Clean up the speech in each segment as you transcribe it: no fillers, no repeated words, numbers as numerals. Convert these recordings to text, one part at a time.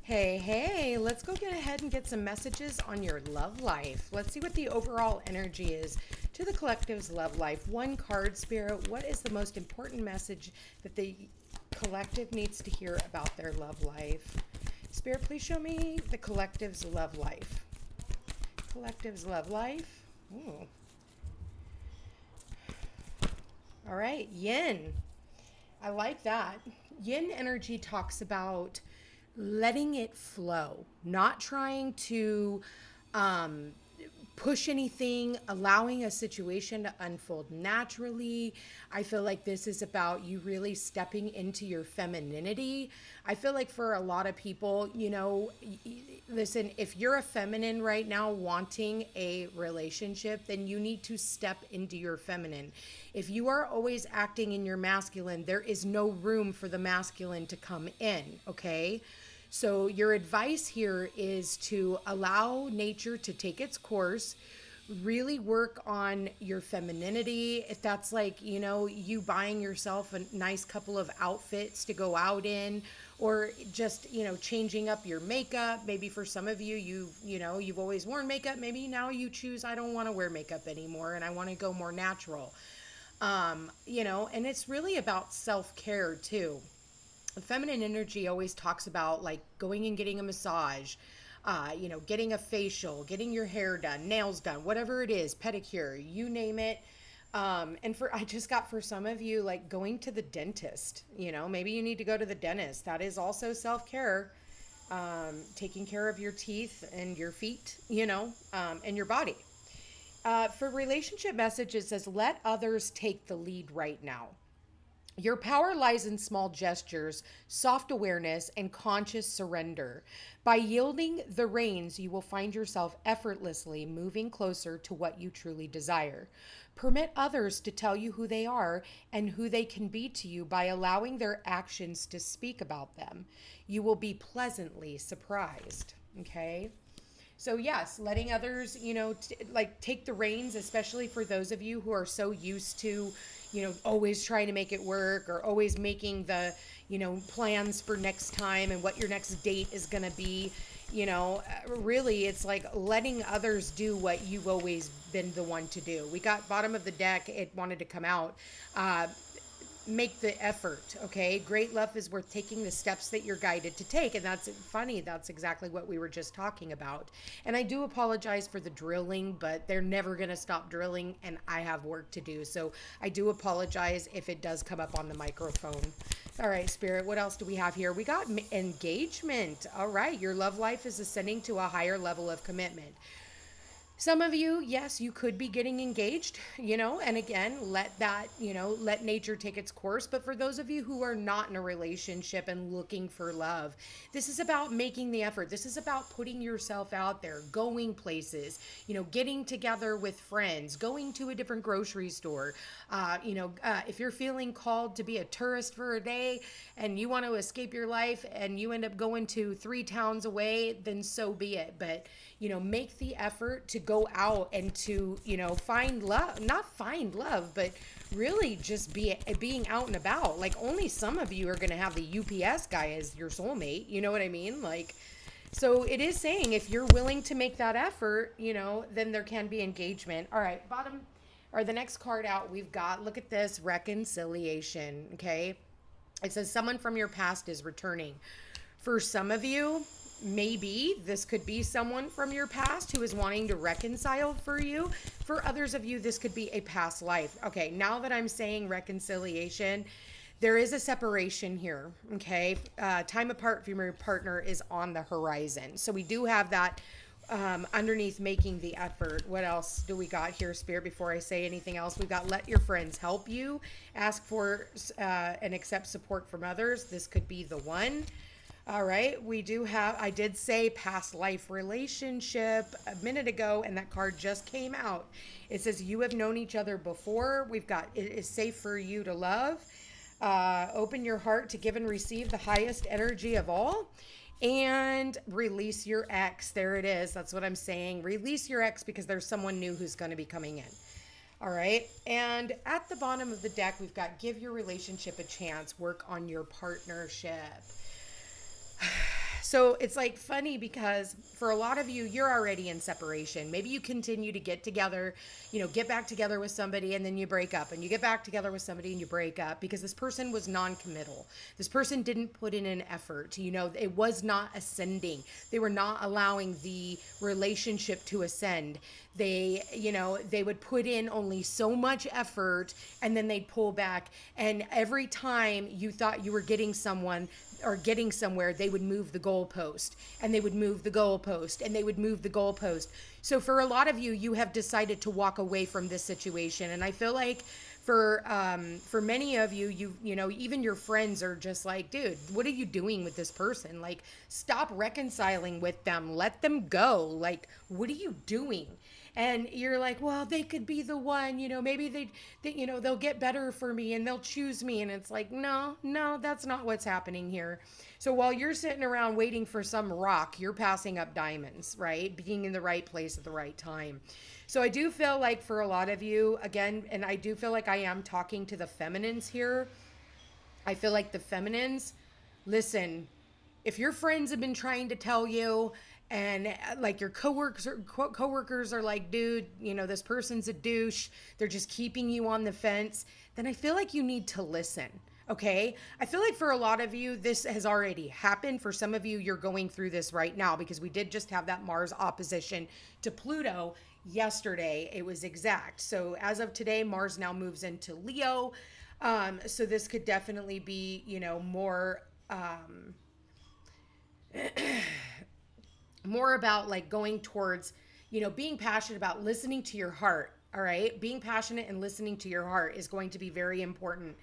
Hey, let's go get ahead and get some messages on your love life. Let's see what the overall energy is to the collective's love life. One card, Spirit. What is the most important message that the collective needs to hear about their love life? Spirit, please show me the collective's love life. Collective's love life. Ooh. All right, yin. I like that. Yin energy talks about letting it flow, not trying to push anything, allowing a situation to unfold naturally. I feel like this is about you really stepping into your femininity. I feel like for a lot of people, listen, if you're a feminine right now wanting a relationship, then you need to step into your feminine. If you are always acting in your masculine, there is no room for the masculine to come in, okay? So your advice here is to allow nature to take its course, really work on your femininity. If that's like, you buying yourself a nice couple of outfits to go out in, or just, changing up your makeup. Maybe for some of you, you've always worn makeup. Maybe now you choose, I don't want to wear makeup anymore and I want to go more natural. And it's really about self-care too. Feminine energy always talks about like going and getting a massage, getting a facial, getting your hair done, nails done, whatever it is, pedicure, you name it. I just got for some of you, like going to the dentist, maybe you need to go to the dentist. That is also taking care of your teeth and your feet, and your body. For relationship message, it says, let others take the lead right now. Your power lies in small gestures, soft awareness, and conscious surrender. By yielding the reins, you will find yourself effortlessly moving closer to what you truly desire. Permit others to tell you who they are and who they can be to you by allowing their actions to speak about them. You will be pleasantly surprised. Okay? So yes, letting others, take the reins, especially for those of you who are so used to, always trying to make it work, or always making the, plans for next time and what your next date is going to be. Really, it's like letting others do what you've always been the one to do. We got bottom of the deck. It wanted to come out. Make the effort, okay? Great love is worth taking the steps that you're guided to take. And that's funny. That's exactly what we were just talking about. And I do apologize for the drilling, but they're never going to stop drilling, and I have work to do. So I do apologize if it does come up on the microphone. All right, Spirit, what else do we have here? We got engagement. All right, your love life is ascending to a higher level of commitment. Some of you, yes, you could be getting engaged, and again, let nature take its course. But for those of you who are not in a relationship and looking for love, this is about making the effort. This is about putting yourself out there, going places, getting together with friends, going to a different grocery store. If you're feeling called to be a tourist for a day and you want to escape your life and you end up going to 3 towns away, then so be it. But make the effort to go out and to, find love, not find love, but really just being out and about. Like, only some of you are going to have the UPS guy as your soulmate. You know what I mean? Like, so it is saying if you're willing to make that effort, then there can be engagement. All right, bottom or the next card out we've got, look at this, reconciliation. Okay. It says someone from your past is returning. For some of you, maybe this could be someone from your past who is wanting to reconcile for you. For others of you, this could be a past life. Okay, now that I'm saying reconciliation, there is a separation here, okay? Time apart from your partner is on the horizon. So we do have that underneath making the effort. What else do we got here, Spirit, before I say anything else? We've got let your friends help you. Ask for and accept support from others. This could be the one. All right, I did say past life relationship a minute ago, and that card just came out. It says you have known each other before. We've got, it is safe for you to love. Open your heart to give and receive the highest energy of all. And release your ex. There it is. That's what I'm saying. Release your ex because there's someone new who's going to be coming in. All right. And at the bottom of the deck, we've got give your relationship a chance. Work on your partnership. So it's like funny because for a lot of you, you're already in separation. Maybe you continue to get together, get back together with somebody and then you break up, and you get back together with somebody and you break up because this person was non-committal. This person didn't put in an effort. It was not ascending. They were not allowing the relationship to ascend. They would put in only so much effort and then they'd pull back. And every time you thought you were getting someone or getting somewhere, they would move the goalpost, and they would move the goalpost, and they would move the goalpost. So for a lot of you, you have decided to walk away from this situation. And I feel like for many of you, even your friends are just like, dude, what are you doing with this person? Like, stop reconciling with them. Let them go. Like, what are you doing? And you're like, well, they could be the one, maybe they'll get better for me and they'll choose me. And it's like, no, that's not what's happening here. So while you're sitting around waiting for some rock, you're passing up diamonds, right? Being in the right place at the right time. So I do feel like for a lot of you, again, and I do feel like I am talking to the feminines here. I feel like the feminines, listen, if your friends have been trying to tell you, and like your coworkers are like, dude, this person's a douche, they're just keeping you on the fence, then I feel like you need to listen. Okay. I feel like for a lot of you, this has already happened. For some of you, you're going through this right now because we did just have that Mars opposition to Pluto yesterday. It was exact. So as of today, Mars now moves into Leo. So this could definitely be, more, more about like going towards, being passionate about listening to your heart. All right. Being passionate and listening to your heart is going to be very important.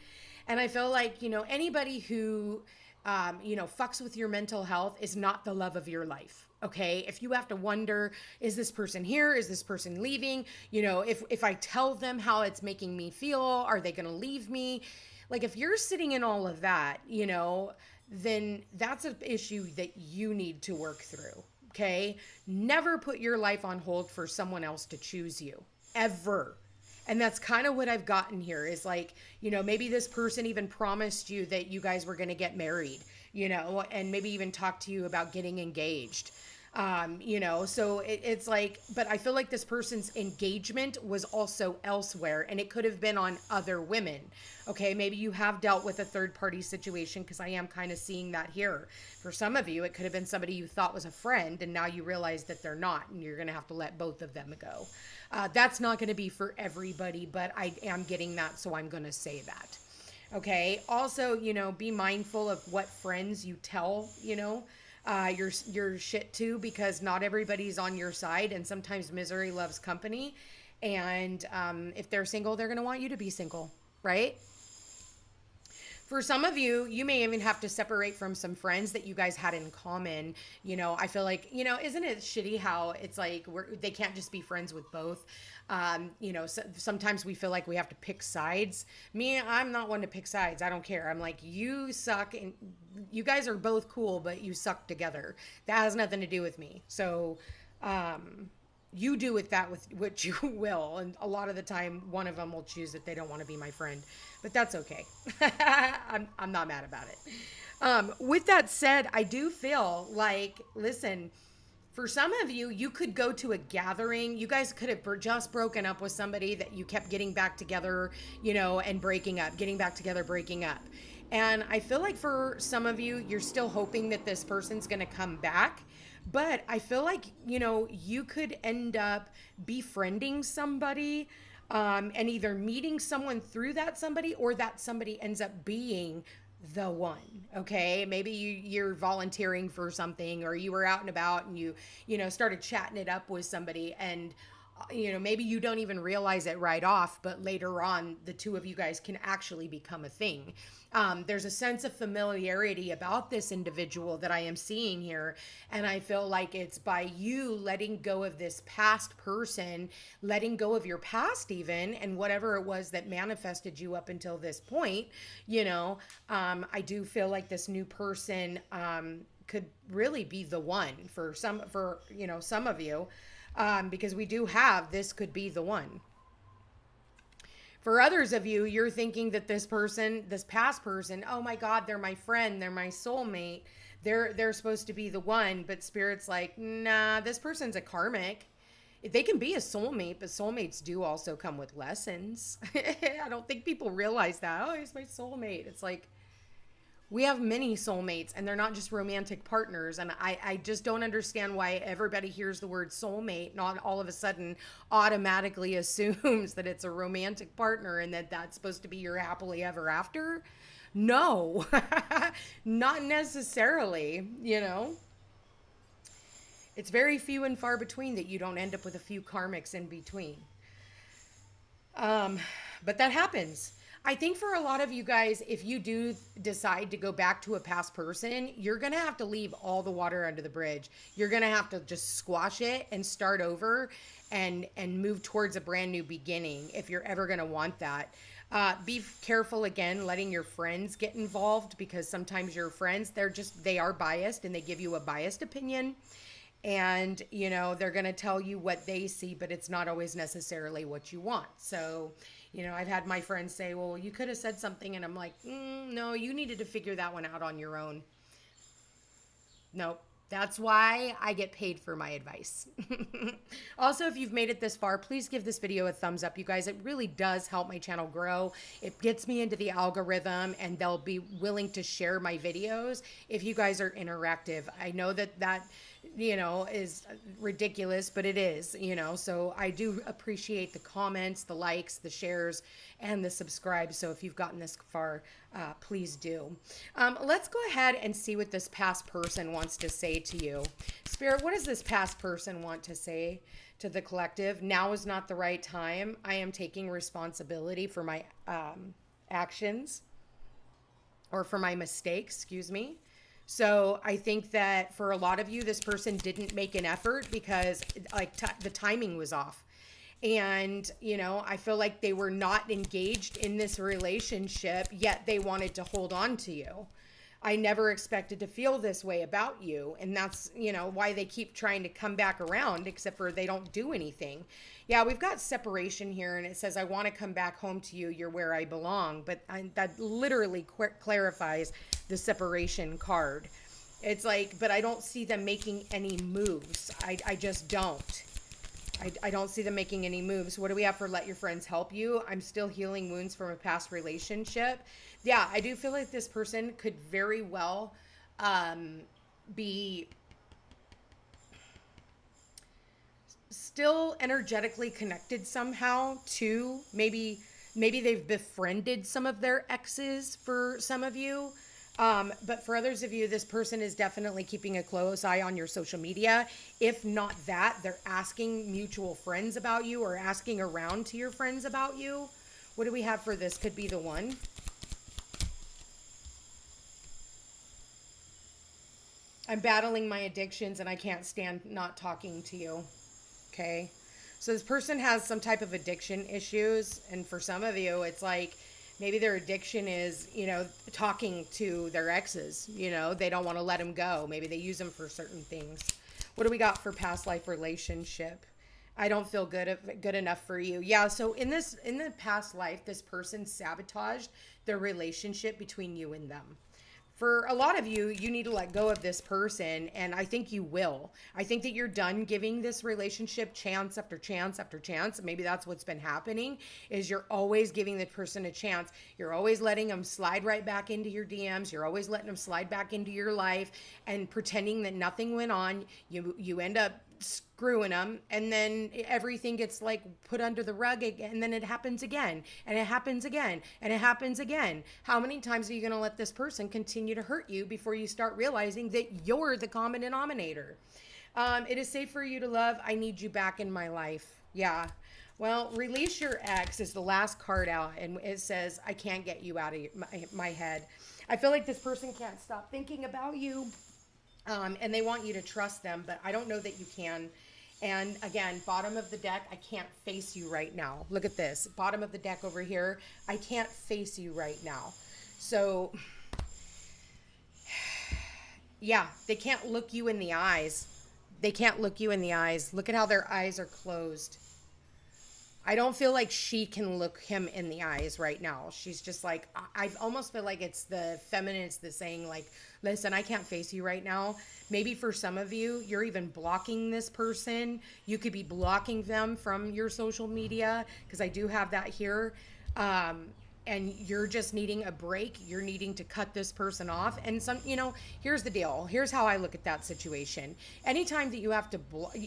And I feel like, anybody who, fucks with your mental health is not the love of your life. Okay. If you have to wonder, is this person here? Is this person leaving? If I tell them how it's making me feel, are they going to leave me? Like if you're sitting in all of that, then that's an issue that you need to work through. Okay. Never put your life on hold for someone else to choose you, ever. And that's kind of what I've gotten here is like, maybe this person even promised you that you guys were going to get married, and maybe even talk to you about getting engaged. So it's like, but I feel like this person's engagement was also elsewhere, and it could have been on other women. Okay. Maybe you have dealt with a third party situation, because I am kind of seeing that here. For some of you, it could have been somebody you thought was a friend, and now you realize that they're not, and you're going to have to let both of them go. That's not going to be for everybody, but I am getting that. So I'm going to say that. Okay. Also, be mindful of what friends you tell, your shit to, because not everybody's on your side, and sometimes misery loves company. And if they're single, they're going to want you to be single, right? For some of you, you may even have to separate from some friends that you guys had in common. I feel like, isn't it shitty how it's like they can't just be friends with both? Sometimes we feel like we have to pick sides. Me, I'm not one to pick sides. I don't care. I'm like, you suck, and you guys are both cool, but you suck together. That has nothing to do with me. So, you do with that with what you will. And a lot of the time, one of them will choose that they don't want to be my friend, but that's okay. I'm not mad about it. With that said, I do feel like, listen, for some of you, you could go to a gathering. You guys could have just broken up with somebody that you kept getting back together, and breaking up, getting back together, breaking up. And I feel like for some of you, you're still hoping that this person's going to come back. But I feel like, you could end up befriending somebody, and either meeting someone through that somebody, or that somebody ends up being the one. Okay. Maybe you're volunteering for something, or you were out and about and you started chatting it up with somebody, and maybe you don't even realize it right off, but later on, the two of you guys can actually become a thing. There's a sense of familiarity about this individual that I am seeing here. And I feel like it's by you letting go of this past person, letting go of your past even, and whatever it was that manifested you up until this point, I do feel like this new person could really be the one for some of you. Because we do have, this could be the one. For others of you, you're thinking that this person, this past person, oh my God, they're my friend, they're my soulmate. They're supposed to be the one, but Spirit's like, nah, this person's a karmic. They can be a soulmate, but soulmates do also come with lessons. I don't think people realize that. Oh, he's my soulmate. It's like, we have many soulmates, and they're not just romantic partners. And I just don't understand why everybody hears the word soulmate, not all of a sudden automatically assumes that it's a romantic partner and that that's supposed to be your happily ever after. No, not necessarily, you know. It's very few and far between that you don't end up with a few karmics in between. But that happens. I think for a lot of you guys, if you do decide to go back to a past person, you're going to have to leave all the water under the bridge. You're going to have to just squash it and start over and move towards a brand new beginning if you're ever going to want that. Be careful again, letting your friends get involved, because sometimes your friends, they are biased and they give you a biased opinion. And, you know, they're going to tell you what they see, but it's not always necessarily what you want. So, you know, I've had my friends say, well, you could have said something. And I'm like, no, you needed to figure that one out on your own. Nope. That's why I get paid for my advice. Also, if you've made it this far, please give this video a thumbs up, you guys. It really does help my channel grow. It gets me into the algorithm, and they'll be willing to share my videos if you guys are interactive. I know that you know, is ridiculous, but it is, you know, so I do appreciate the comments, the likes, the shares, and the subscribe. So if you've gotten this far, please do. Let's go ahead and see what this past person wants to say to you. Spirit, what does this past person want to say to the collective? Now is not the right time. I am taking responsibility for my actions, or for my mistakes, excuse me. So I think that for a lot of you, this person didn't make an effort because like the timing was off. And, you know, I feel like they were not engaged in this relationship, yet they wanted to hold on to you. I never expected to feel this way about you. And that's, you know, why they keep trying to come back around, except for they don't do anything. Yeah, we've got separation here, and it says, I want to come back home to you. You're where I belong. But that literally clarifies the separation card. It's like, but I don't see them making any moves. I just don't. I don't see them making any moves. What do we have for let your friends help you? I'm still healing wounds from a past relationship. Yeah, I do feel like this person could very well be still energetically connected somehow to maybe they've befriended some of their exes for some of you. But for others of you, this person is definitely keeping a close eye on your social media. If not that, they're asking mutual friends about you or asking around to your friends about you. What do we have for this? Could be the one. I'm battling my addictions and I can't stand not talking to you. Okay. So this person has some type of addiction issues. And for some of you, it's like, maybe their addiction is, you know, talking to their exes. You know, they don't want to let them go. Maybe they use them for certain things. What do we got for past life relationship? I don't feel good enough for you. Yeah, so in the past life, this person sabotaged the relationship between you and them. For a lot of you, you need to let go of this person, and I think you will. I think that you're done giving this relationship chance after chance after chance. Maybe that's what's been happening, is you're always giving the person a chance. You're always letting them slide right back into your DMs. You're always letting them slide back into your life and pretending that nothing went on. You end up screwing them, and then everything gets like put under the rug again, and then it happens again, and it happens again, and it happens again. How many times are you going to let this person continue to hurt you before you start realizing that you're the common denominator? It is safe for you to love. I need you back in my life. Yeah. Well, release your ex is the last card out, and it says, I can't get you out of my head. I feel like this person can't stop thinking about you. And they want you to trust them, but I don't know that you can. And again, bottom of the deck, I can't face you right now. Look at this. Bottom of the deck over here, I can't face you right now. So, yeah, they can't look you in the eyes. They can't look you in the eyes. Look at how their eyes are closed. I don't feel like she can look him in the eyes right now. She's just like, I almost feel like it's the feminists that's saying like, listen, I can't face you right now. Maybe for some of you, you're even blocking this person. You could be blocking them from your social media, because I do have that here. Um, and you're just needing a break. You're needing to cut this person off. And some, here's the deal. Here's how I look at that situation. Anytime that you have to,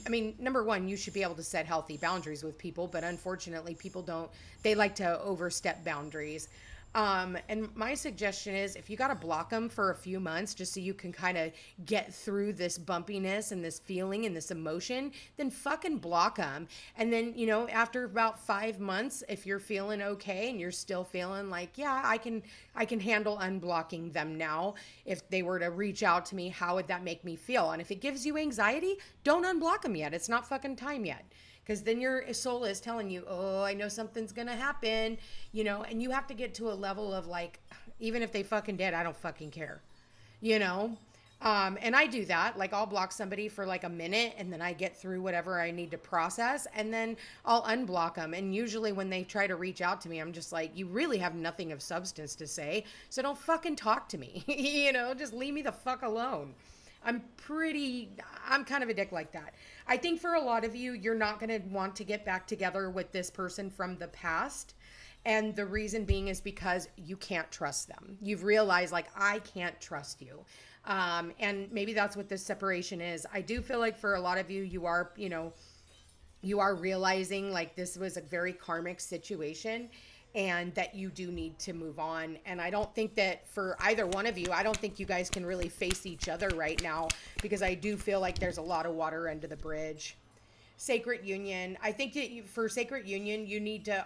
I mean, number one, you should be able to set healthy boundaries with people, but unfortunately, people don't. They like to overstep boundaries. And my suggestion is, if you got to block them for a few months just so you can kind of get through this bumpiness and this feeling and this emotion, then fucking block them. And then, after about 5 months, if you're feeling okay and you're still feeling like, yeah, I can handle unblocking them now. If they were to reach out to me, how would that make me feel? And if it gives you anxiety, don't unblock them yet. It's not fucking time yet. Because then your soul is telling you, oh, I know something's going to happen, and you have to get to a level of like, even if they fucking did, I don't fucking care, and I do that. Like, I'll block somebody for like a minute, and then I get through whatever I need to process, and then I'll unblock them. And usually when they try to reach out to me, I'm just like, you really have nothing of substance to say, so don't fucking talk to me, just leave me the fuck alone. I'm kind of a dick like that. I think for a lot of you, you're not going to want to get back together with this person from the past. And the reason being is because you can't trust them. You've realized, like, I can't trust you. And maybe that's what this separation is. I do feel like for a lot of you, you are realizing like this was a very karmic situation, and that you do need to move on. And I don't think that for either one of you, I don't think you guys can really face each other right now, because I do feel like there's a lot of water under the bridge. Sacred union. I think that for sacred union, you need to,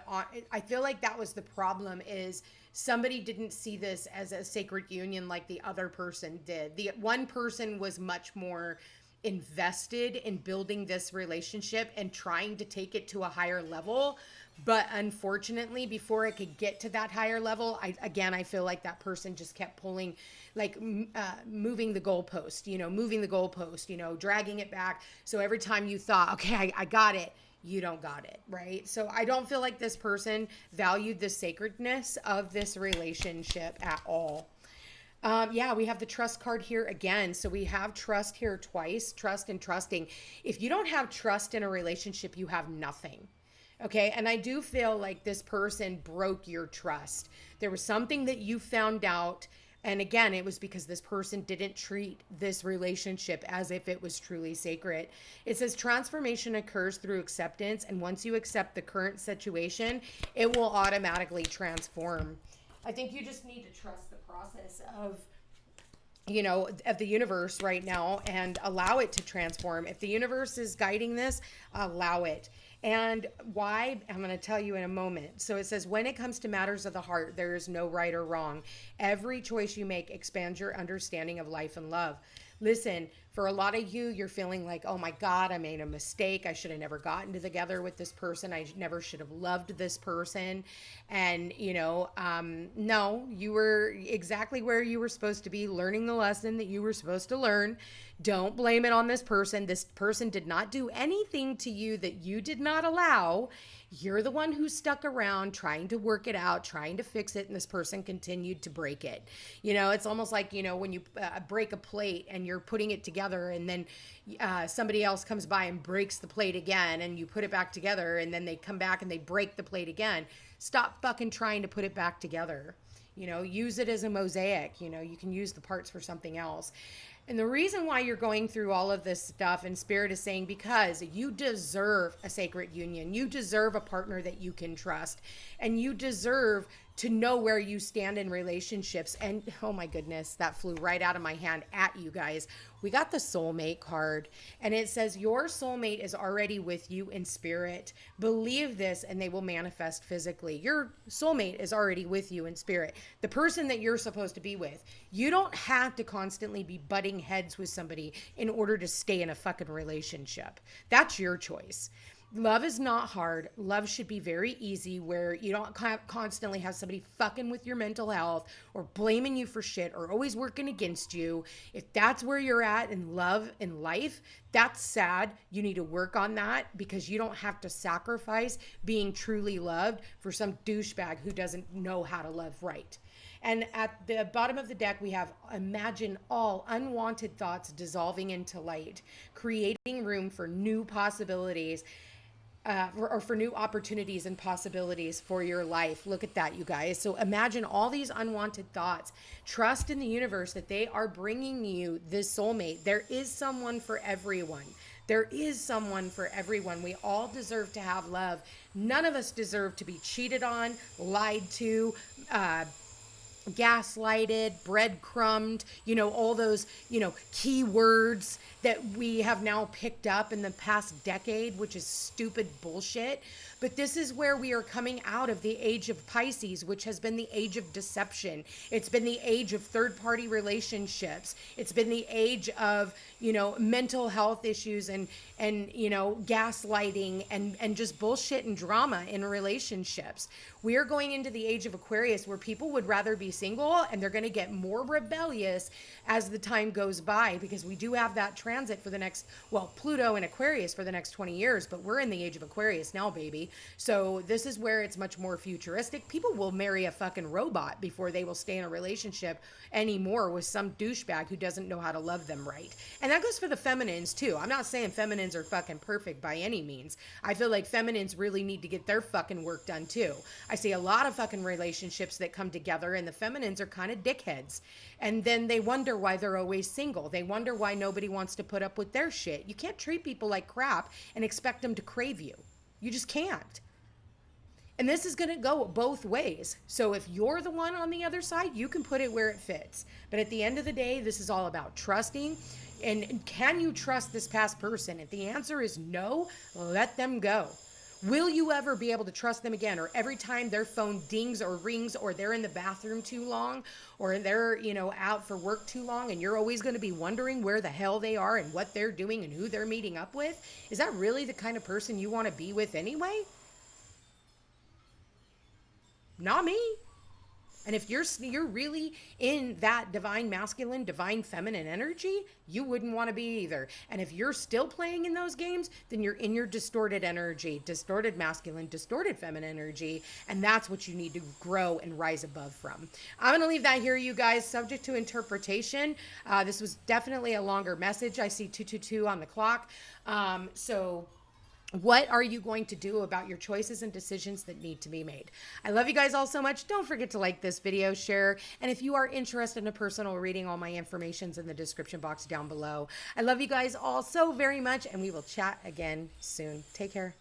I feel like that was the problem, is somebody didn't see this as a sacred union like the other person did. The one person was much more invested in building this relationship and trying to take it to a higher level. But unfortunately, before it could get to that higher level, I feel like that person just kept pulling, like moving the goalpost, dragging it back. So every time you thought, okay, I got it, you don't got it, right? So I don't feel like this person valued the sacredness of this relationship at all. We have the trust card here again. So we have trust here twice, trust and trusting. If you don't have trust in a relationship, you have nothing. Okay. And I do feel like this person broke your trust. There was something that you found out. And again, it was because this person didn't treat this relationship as if it was truly sacred. It says transformation occurs through acceptance. And once you accept the current situation, it will automatically transform. I think you just need to trust the process of the universe right now and allow it to transform. If the universe is guiding this, allow it. And why? I'm going to tell you in a moment. So it says, when it comes to matters of the heart, there is no right or wrong. Every choice you make expands your understanding of life and love. Listen, for a lot of you, you're feeling like, oh my God, I made a mistake. I should have never gotten together with this person. I never should have loved this person. And, no, you were exactly where you were supposed to be, learning the lesson that you were supposed to learn. Don't blame it on this person. This person did not do anything to you that you did not allow. You're the one who stuck around trying to work it out, trying to fix it, and this person continued to break it. It's almost like, when you break a plate and you're putting it together, and then somebody else comes by and breaks the plate again, and you put it back together, and then they come back and they break the plate again. Stop fucking trying to put it back together. Use it as a mosaic. You can use the parts for something else. And the reason why you're going through all of this stuff, and Spirit is saying, because you deserve a sacred union. You deserve a partner that you can trust. And you deserve to know where you stand in relationships. And oh my goodness, that flew right out of my hand at you guys. We got the soulmate card, and it says your soulmate is already with you in spirit. Believe this and they will manifest physically. Your soulmate is already with you in spirit. The person that you're supposed to be with. You don't have to constantly be butting heads with somebody in order to stay in a fucking relationship. That's your choice. Love is not hard. Love should be very easy, where you don't constantly have somebody fucking with your mental health or blaming you for shit or always working against you. If that's where you're at in love and life, that's sad. You need to work on that, because you don't have to sacrifice being truly loved for some douchebag who doesn't know how to love right. And at the bottom of the deck, we have imagine all unwanted thoughts dissolving into light, creating room for new possibilities, or for new opportunities and possibilities for your life. Look at that, you guys. So imagine all these unwanted thoughts. Trust in the universe that they are bringing you this soulmate. There is someone for everyone. There is someone for everyone. We all deserve to have love. None of us deserve to be cheated on, lied to, gaslighted, breadcrumbed, all those, key words that we have now picked up in the past decade, which is stupid bullshit. But this is where we are coming out of the age of Pisces, which has been the age of deception. It's been the age of third-party relationships. It's been the age of, mental health issues and gaslighting and just bullshit and drama in relationships. We are going into the age of Aquarius, where people would rather be single, and they're going to get more rebellious as the time goes by, because we do have that transit for the next, Pluto in Aquarius for the next 20 years, but we're in the age of Aquarius now, baby. So this is where it's much more futuristic. People will marry a fucking robot before they will stay in a relationship anymore with some douchebag who doesn't know how to love them right. And that goes for the feminines too. I'm not saying feminines are fucking perfect by any means. I feel like feminines really need to get their fucking work done too. I see a lot of fucking relationships that come together, and the feminines are kind of dickheads. And then they wonder why they're always single. They wonder why nobody wants to put up with their shit. You can't treat people like crap and expect them to crave you. You just can't. And this is going to go both ways. So if you're the one on the other side, you can put it where it fits. But at the end of the day, this is all about trusting. And can you trust this past person? If the answer is no, let them go. Will you ever be able to trust them again? Or every time their phone dings or rings, or they're in the bathroom too long, or they're, out for work too long, and you're always going to be wondering where the hell they are and what they're doing and who they're meeting up with? Is that really the kind of person you want to be with anyway? Not me. And if you're really in that divine masculine, divine feminine energy, you wouldn't want to be either. And if you're still playing in those games, then you're in your distorted energy, distorted masculine, distorted feminine energy. And that's what you need to grow and rise above from. I'm going to leave that here, you guys, subject to interpretation. This was definitely a longer message. I see 222 on the clock. So what are you going to do about your choices and decisions that need to be made? I love you guys all so much. Don't forget to like this video, share. And if you are interested in a personal reading, all my information's in the description box down below. I love you guys all so very much, and we will chat again soon. Take care.